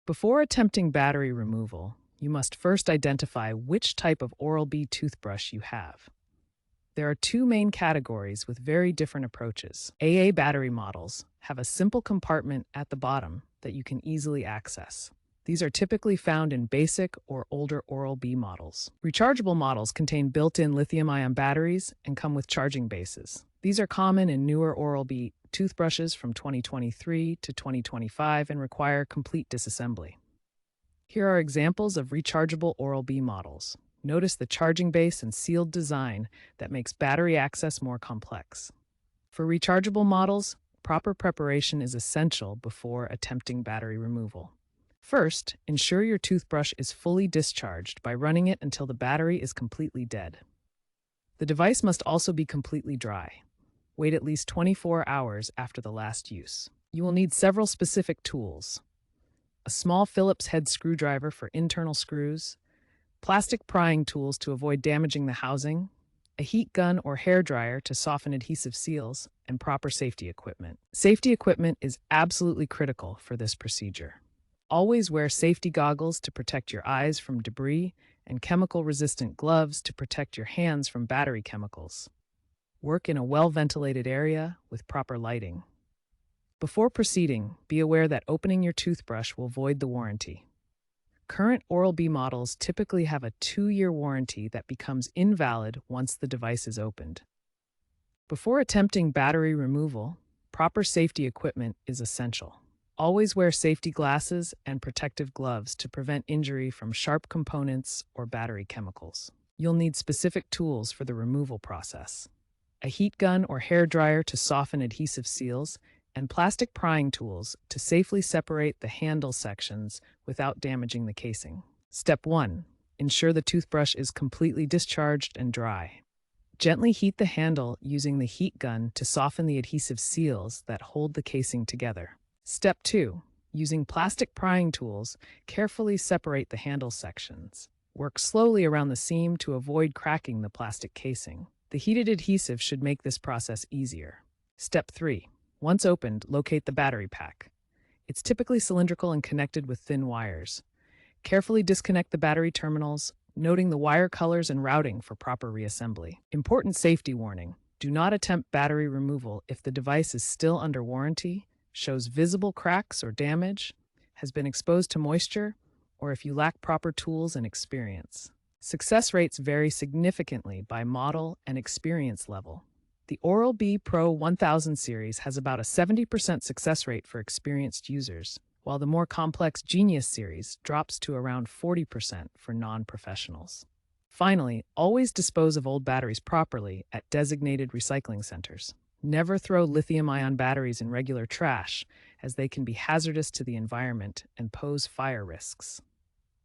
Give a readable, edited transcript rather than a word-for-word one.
Before attempting battery removal, you must first identify which type of Oral-B toothbrush you have. There are two main categories with very different approaches. AA battery models have a simple compartment at the bottom that you can easily access. These are typically found in basic or older Oral-B models. Rechargeable models contain built-in lithium-ion batteries and come with charging bases. These are common in newer Oral-B toothbrushes from 2023 to 2025 and require complete disassembly. Here are examples of rechargeable Oral-B models. Notice the charging base and sealed design that makes battery access more complex. For rechargeable models, proper preparation is essential before attempting battery removal. First, ensure your toothbrush is fully discharged by running it until the battery is completely dead. The device must also be completely dry. Wait at least 24 hours after the last use. You will need several specific tools: a small Phillips head screwdriver for internal screws, plastic prying tools to avoid damaging the housing, a heat gun or hair dryer to soften adhesive seals, and proper safety equipment. Safety equipment is absolutely critical for this procedure. Always wear safety goggles to protect your eyes from debris and chemical-resistant gloves to protect your hands from battery chemicals. Work in a well-ventilated area with proper lighting. Before proceeding, be aware that opening your toothbrush will void the warranty. Current Oral-B models typically have a 2-year warranty that becomes invalid once the device is opened. Before attempting battery removal, proper safety equipment is essential. Always wear safety glasses and protective gloves to prevent injury from sharp components or battery chemicals. You'll need specific tools for the removal process: a heat gun or hair dryer to soften adhesive seals, and plastic prying tools to safely separate the handle sections without damaging the casing. Step 1. Ensure the toothbrush is completely discharged and dry. Gently heat the handle using the heat gun to soften the adhesive seals that hold the casing together. Step 2. Using plastic prying tools, carefully separate the handle sections. Work slowly around the seam to avoid cracking the plastic casing. The heated adhesive should make this process easier. Step 3. Once opened, locate the battery pack. It's typically cylindrical and connected with thin wires. Carefully disconnect the battery terminals, noting the wire colors and routing for proper reassembly. Important safety warning: do not attempt battery removal if the device is still under warranty, shows visible cracks or damage, has been exposed to moisture, or if you lack proper tools and experience. Success rates vary significantly by model and experience level. The Oral-B Pro 1000 series has about a 70% success rate for experienced users, while the more complex Genius series drops to around 40% for non-professionals. Finally, always dispose of old batteries properly at designated recycling centers. Never throw lithium-ion batteries in regular trash, as they can be hazardous to the environment and pose fire risks.